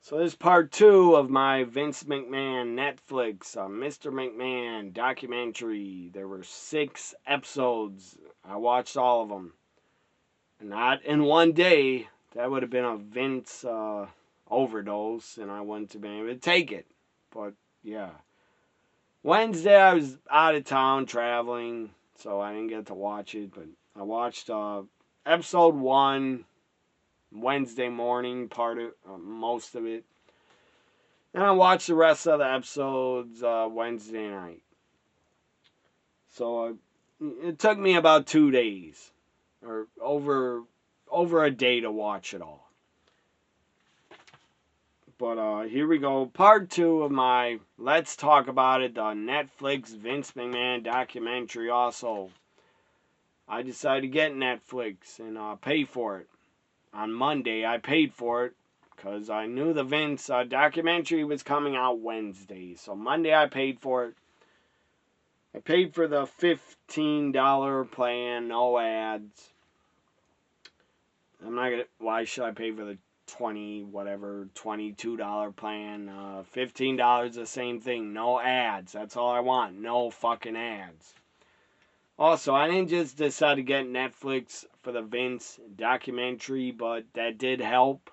So this is part 2 of my Vince McMahon Netflix Mr. McMahon documentary. There were 6 episodes. I watched all of them. Not in one day. That would have been a Vince overdose, and I wouldn't have been able to take it. But yeah. Wednesday I was out of town traveling, so I didn't get to watch it. But I watched episode 1 Wednesday morning, part of most of it. And I watched the rest of the episodes Wednesday night. So it took me about 2 days, or over a day to watch it all. But here we go, part 2 of my Let's Talk About It, the Netflix Vince McMahon documentary. Also, I decided to get Netflix and pay for it. On Monday, I paid for it because I knew the Vince documentary was coming out Wednesday. So Monday, I paid for it. I paid for the $15 plan, no ads. I'm not gonna. Why should I pay for the $22 plan? $15, the same thing, no ads. That's all I want. No fucking ads. Also, I didn't just decide to get Netflix for the Vince documentary, but that did help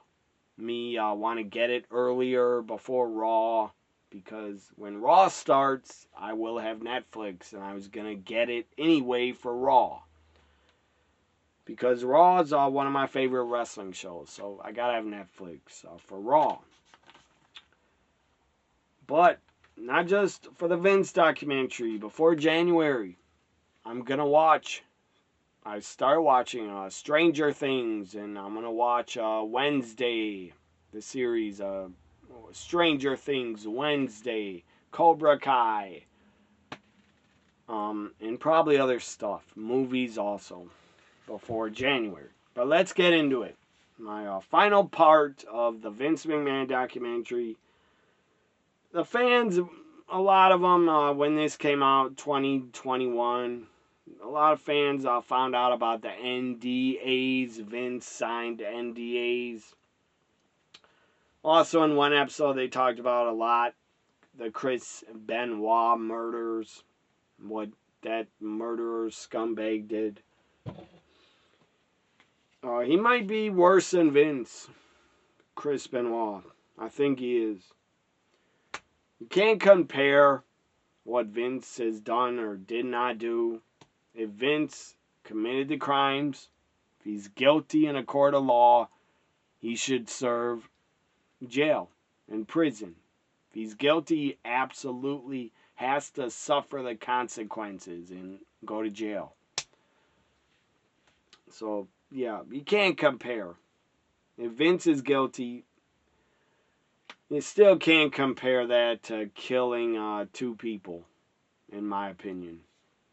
me want to get it earlier before Raw, because when Raw starts, I will have Netflix, and I was going to get it anyway for Raw. Because Raw is one of my favorite wrestling shows, so I got to have Netflix for Raw. But not just for the Vince documentary, before January, I'm going to watch. I started watching Stranger Things, and I'm going to watch Wednesday, the series Stranger Things Wednesday, Cobra Kai, and probably other stuff, movies also, before January. But let's get into it. My final part of the Vince McMahon documentary. The fans, a lot of them, when this came out, 2021, a lot of fans found out about the NDAs. Vince signed NDAs. Also, in one episode, they talked about a lot the Chris Benoit murders, what that murderer scumbag did. He might be worse than Vince, Chris Benoit. I think he is. You can't compare what Vince has done or did not do. If Vince committed the crimes, if he's guilty in a court of law, he should serve jail and prison. If he's guilty, he absolutely has to suffer the consequences and go to jail. So, yeah, you can't compare. If Vince is guilty, you still can't compare that to killing 2 people, in my opinion.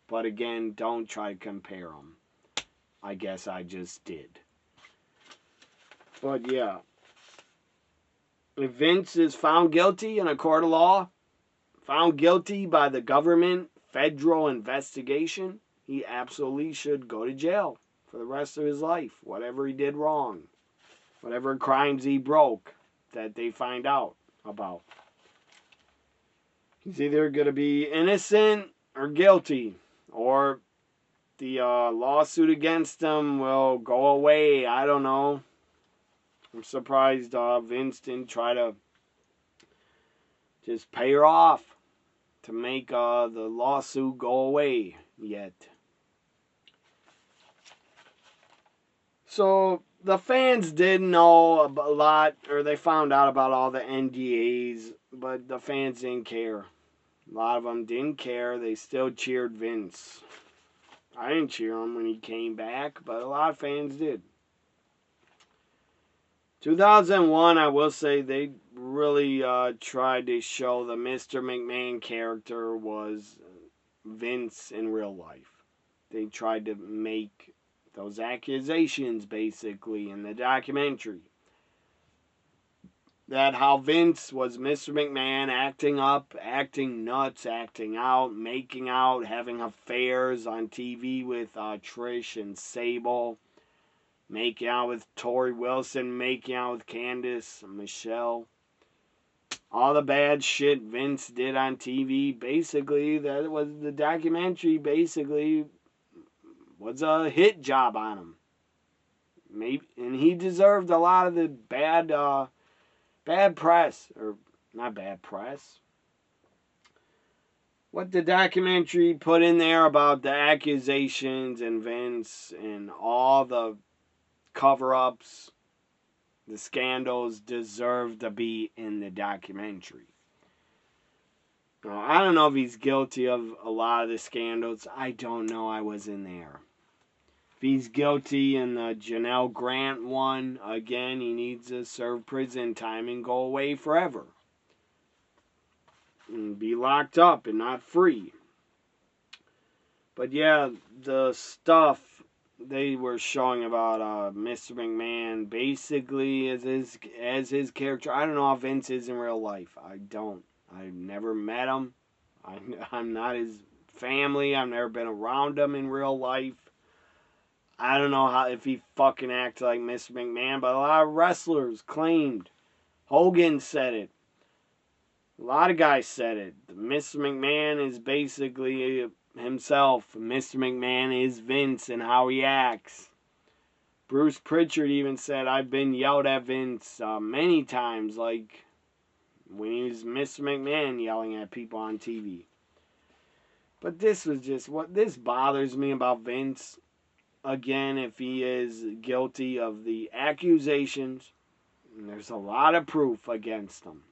But again, don't try to compare them. I guess I just did. But yeah. If Vince is found guilty in a court of law, found guilty by the government, federal investigation, he absolutely should go to jail for the rest of his life. Whatever he did wrong. Whatever crimes he broke that they find out about. He's either going to be innocent or guilty. Or the lawsuit against him will go away. I don't know. I'm surprised Vince didn't try to just pay her off to make the lawsuit go away yet. So the fans did know a lot, or they found out about all the NDAs, but the fans didn't care. A lot of them didn't care. They still cheered Vince. I didn't cheer him when he came back, but a lot of fans did. 2001, I will say, they really tried to show the Mr. McMahon character was Vince in real life. They tried to make those accusations, basically, in the documentary. That how Vince was Mr. McMahon, acting up, acting nuts, acting out, making out, having affairs on TV with Trish and Sable, making out with Tori Wilson, making out with Candice, Michelle. all the bad shit Vince did on TV. Basically, that was the documentary. Basically, was a hit job on him. Maybe, and he deserved a lot of the bad press, or not bad press. What the documentary put in there about the accusations and Vince and all the cover-ups, the scandals deserve to be in the documentary. Now, I don't know if he's guilty of a lot of the scandals. I don't know. I wasn't there. If he's guilty in the Janelle Grant one, again, he needs to serve prison time and go away forever. And be locked up and not free. But yeah, the stuff they were showing about Mr. McMahon basically as his character. I don't know how Vince is in real life. I don't. I've never met him. I'm not his family. I've never been around him in real life. I don't know if he fucking acts like Mr. McMahon, but a lot of wrestlers claimed. Hogan said it. A lot of guys said it. Mr. McMahon is basically himself. Mr. McMahon is Vince and how he acts. Bruce Pritchard even said, I've been yelled at Vince many times, like when he was Mr. McMahon yelling at people on TV. But this was just what this bothers me about Vince. Again, if he is guilty of the accusations, and there's a lot of proof against him.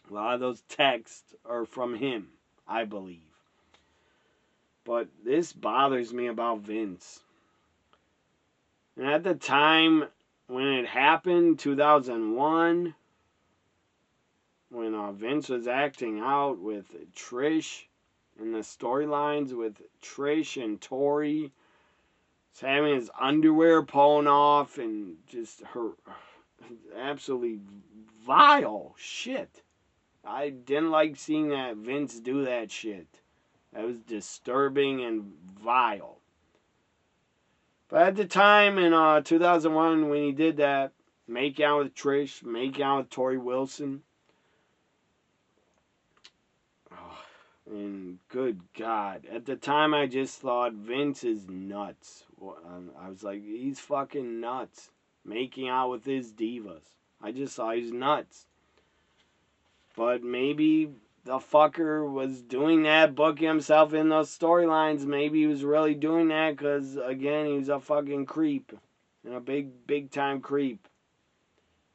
A lot of those texts are from him, I believe. But this bothers me about Vince. And at the time when it happened, 2001, when Vince was acting out with Trish, and the storylines with Trish and Tori, he's having his underwear pulling off and just her absolutely vile shit. I didn't like seeing that Vince do that shit. That was disturbing and vile. But at the time in 2001 when he did that, make out with Trish, make out with Tori Wilson, and good God, at the time I just thought Vince is nuts. I was like, he's fucking nuts. Making out with his divas. I just thought he's nuts. But maybe the fucker was doing that, booking himself in those storylines. Maybe he was really doing that because, again, he was a fucking creep. And a big time creep.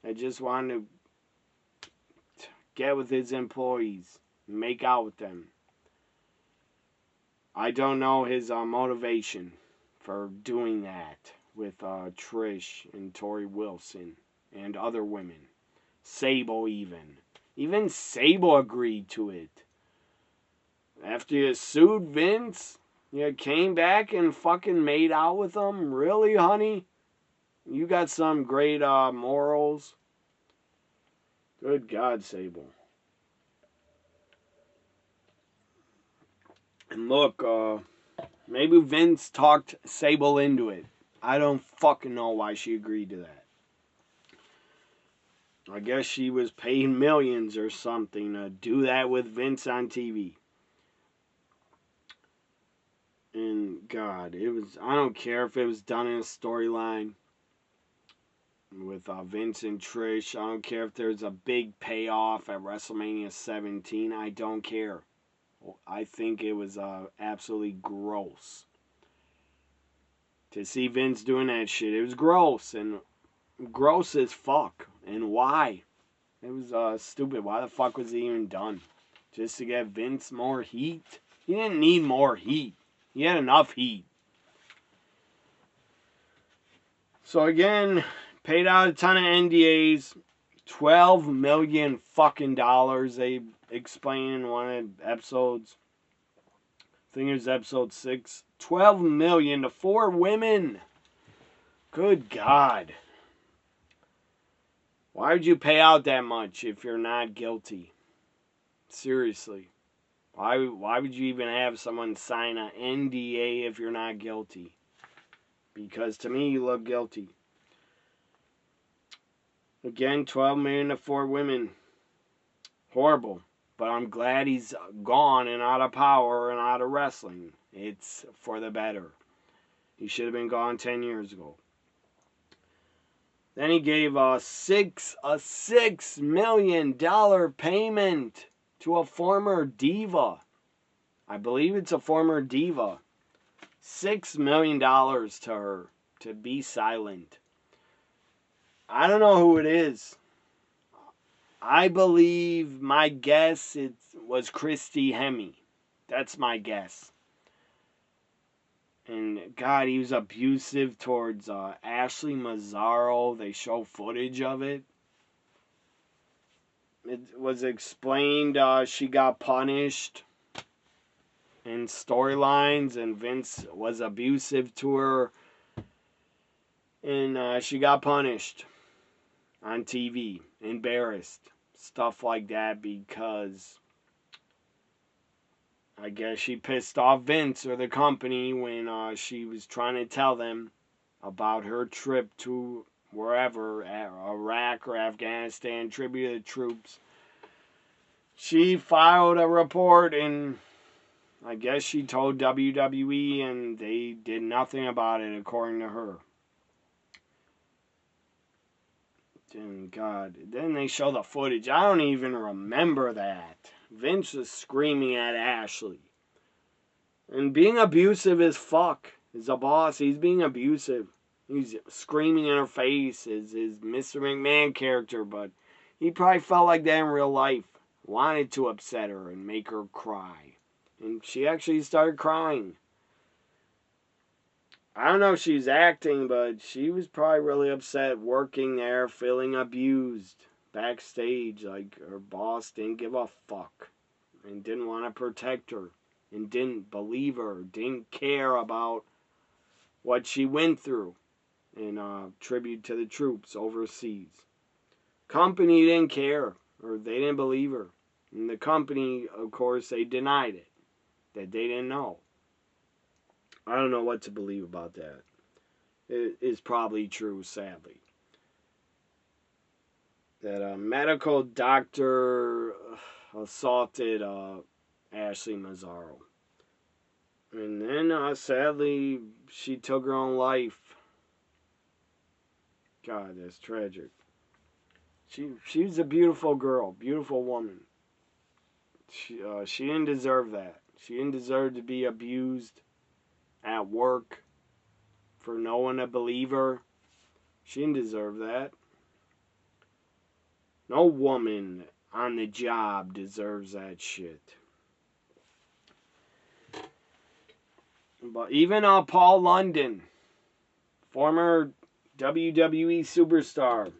I just wanted to get with his employees. Make out with them. I don't know his motivation for doing that with Trish and Tori Wilson and other women. Sable even. Even Sable agreed to it. After you sued Vince, you came back and fucking made out with him? Really, honey? You got some great morals. Good God, Sable. And look, maybe Vince talked Sable into it. I don't fucking know why she agreed to that. I guess she was paid millions or something to do that with Vince on TV. And God, I don't care if it was done in a storyline with Vince and Trish. I don't care if there's a big payoff at WrestleMania 17. I don't care. I think it was absolutely gross. To see Vince doing that shit, it was gross. And gross as fuck. And why? It was stupid. Why the fuck was it even done? Just to get Vince more heat? He didn't need more heat. He had enough heat. So again, paid out a ton of NDAs. $12 million fucking dollars, they explain in one of the episodes. I think it was episode 6. $12 million to 4 women. Good God. Why would you pay out that much if you're not guilty? Seriously. Why would you even have someone sign an NDA if you're not guilty? Because to me, you look guilty. Again, $12 million to 4 women. Horrible. But I'm glad he's gone and out of power and out of wrestling. It's for the better. He should have been gone 10 years ago. Then he gave a $6 million payment to a former diva. I believe it's a former diva. $6 million to her to be silent. I don't know who it is. I believe, my guess, it was Christy Hemme. That's my guess. And God, he was abusive towards Ashley Mazzaro. They show footage of it. It was explained she got punished in storylines, and Vince was abusive to her. And she got punished on TV. Embarrassed. Stuff like that, because I guess she pissed off Vince or the company when she was trying to tell them about her trip to wherever, Iraq or Afghanistan, tribute to the troops. She filed a report, and I guess she told WWE, and they did nothing about it, according to her. And God, then they show the footage. I don't even remember that. Vince was screaming at Ashley. And being abusive as fuck. As a boss, he's being abusive. He's screaming in her face as his Mr. McMahon character, but he probably felt like that in real life. Wanted to upset her and make her cry. And she actually started crying. I don't know if she's acting, but she was probably really upset working there, feeling abused backstage. Like, her boss didn't give a fuck and didn't want to protect her and didn't believe her, didn't care about what she went through in tribute to the troops overseas. Company didn't care, or they didn't believe her. And the company, of course, they denied it, that they didn't know. I don't know what to believe about that. It is probably true, sadly. That a medical doctor assaulted Ashley Mazzaro. And then, sadly, she took her own life. God, that's tragic. She was a beautiful girl, beautiful woman. She didn't deserve that. She didn't deserve to be abused at work, for no one to believe her. She didn't deserve that. No woman on the job deserves that shit. But even Paul London, former WWE superstar,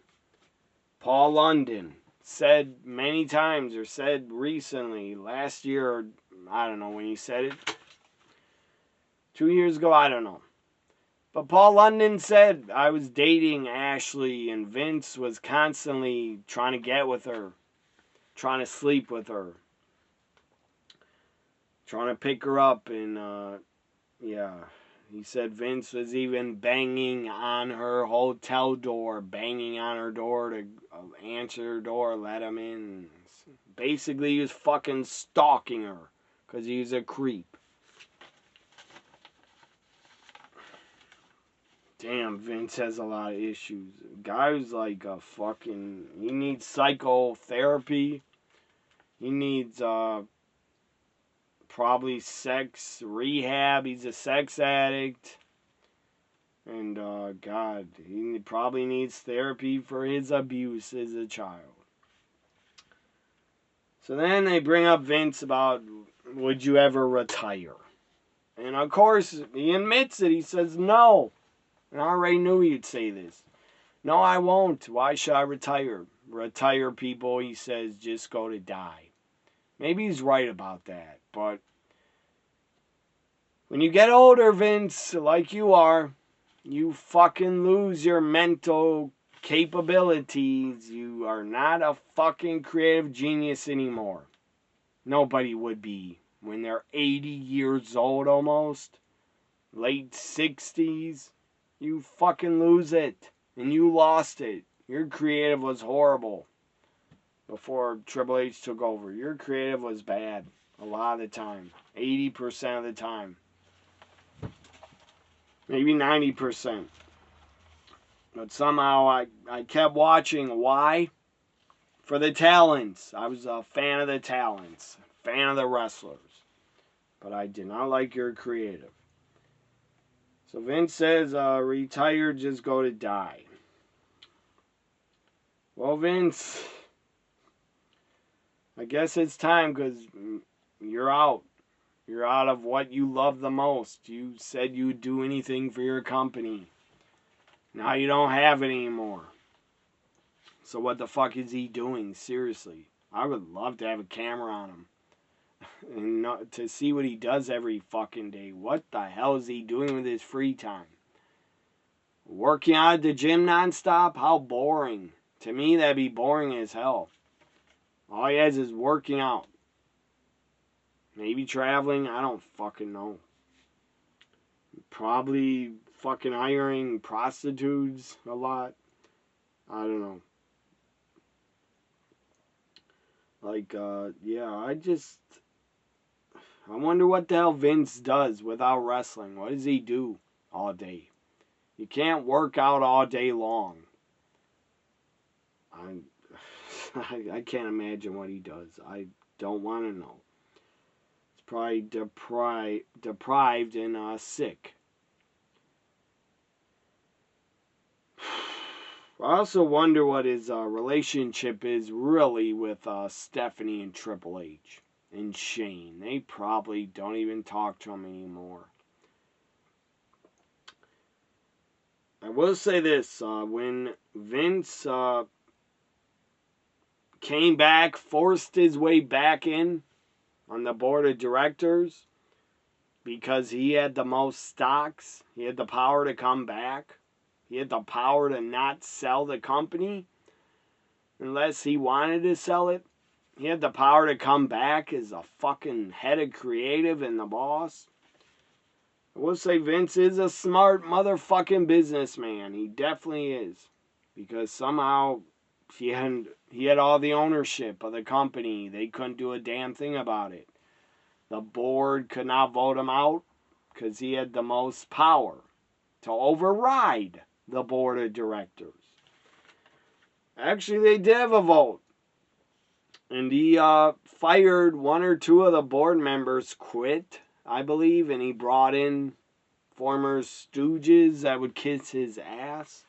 Paul London, said many times, or said recently, last year, or I don't know when he said it, 2 years ago, I don't know. But Paul London said, I was dating Ashley and Vince was constantly trying to get with her, trying to sleep with her, trying to pick her up, and yeah. He said Vince was even banging on her hotel door, banging on her door to answer her door, let him in. Basically, he was fucking stalking her because he was a creep. Damn, Vince has a lot of issues. Guy's like a fucking... He needs psychotherapy. He needs probably sex rehab. He's a sex addict. And God, he probably needs therapy for his abuse as a child. So then they bring up Vince about, would you ever retire? And of course, he admits it. He says no. And I already knew he'd say this. No, I won't. Why should I retire? Retire people, he says, just go to die. Maybe he's right about that. But when you get older, Vince, like you are, you fucking lose your mental capabilities. You are not a fucking creative genius anymore. Nobody would be when they're 80 years old almost. Late 60s. You fucking lose it. And you lost it. Your creative was horrible. before Triple H took over. Your creative was bad a lot of the time. 80% of the time. Maybe 90%. But somehow I kept watching. Why? For the talents. I was a fan of the talents. Fan of the wrestlers. But I did not like your creative. So Vince says, retire, just go to die. Well, Vince, I guess it's time because you're out. You're out of what you love the most. You said you'd do anything for your company. Now you don't have it anymore. So what the fuck is he doing? Seriously. I would love to have a camera on him. And to see what he does every fucking day. What the hell is he doing with his free time? Working out at the gym nonstop? How boring. To me, that'd be boring as hell. All he has is working out. Maybe traveling. I don't fucking know. Probably fucking hiring prostitutes a lot. I don't know. Like, yeah, I wonder what the hell Vince does without wrestling. What does he do all day? You can't work out all day long. I can't imagine what he does. I don't want to know. It's probably deprived and sick. I also wonder what his relationship is really with Stephanie and Triple H and Shane. They probably don't even talk to him anymore. I will say this. When Vince came back, forced his way back in on the board of directors because he had the most stocks, he had the power to come back. He had the power to not sell the company unless he wanted to sell it. He had the power to come back as a fucking head of creative and the boss. I will say Vince is a smart motherfucking businessman. He definitely is. Because somehow he had all the ownership of the company. They couldn't do a damn thing about it. The board could not vote him out because he had the most power to override the board of directors. Actually, they did have a vote. And he fired one or two of the board members, quit, I believe, and he brought in former stooges that would kiss his ass.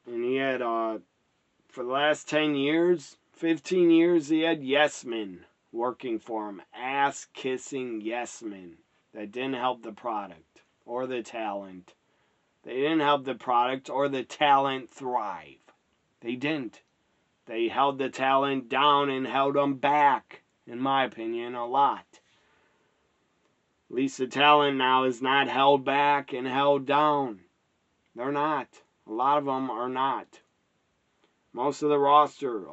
And he had, for the last 10 years, 15 years, he had yes men working for him. Ass-kissing yes men that didn't help the product or the talent. They didn't help the product or the talent thrive. They didn't. They held the talent down and held them back, in my opinion, a lot. At least the talent now is not held back and held down. They're not. A lot of them are not. Most of the roster,